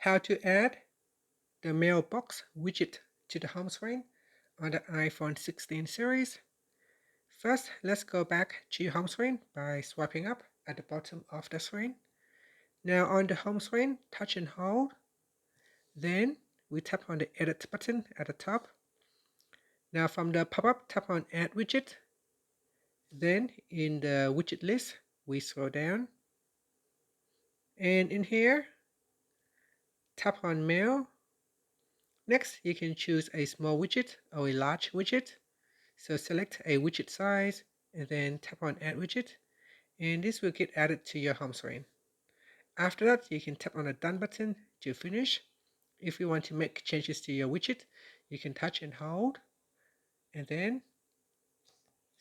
How to add the Mailbox widget to the home screen on the iPhone 16 series. First, let's go back to your home screen by swiping up at the bottom of the screen. Now on the home screen, touch and hold. Then we tap on the Edit button at the top. Now from the pop-up, tap on Add Widget. Then in the widget list, we scroll down. And in here, tap on Mail. Next, you can choose a small widget or a large widget. So select a widget size and then tap on Add Widget, and this will get added to your home screen. After that, you can tap on the Done button to finish. If you want to make changes to your widget, you can touch and hold, and then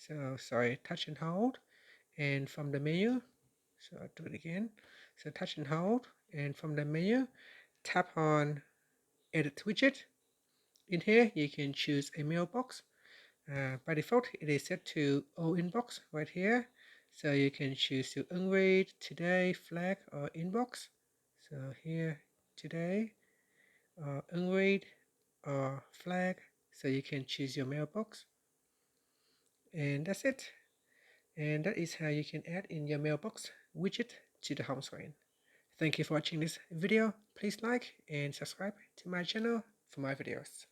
touch and hold, and from the menu, so I'll do it again. So touch and hold, and from the menu, tap on Edit Widget. In here, you can choose a mailbox. By default, it is set to all inbox right here. So you can choose to unread, today, flag, or inbox. So here, today, unread, or flag. So you can choose your mailbox. And that's it. And that is how you can add in your mailbox widget to the home screen. Thank you for watching this video. Please like and subscribe to my channel for more videos.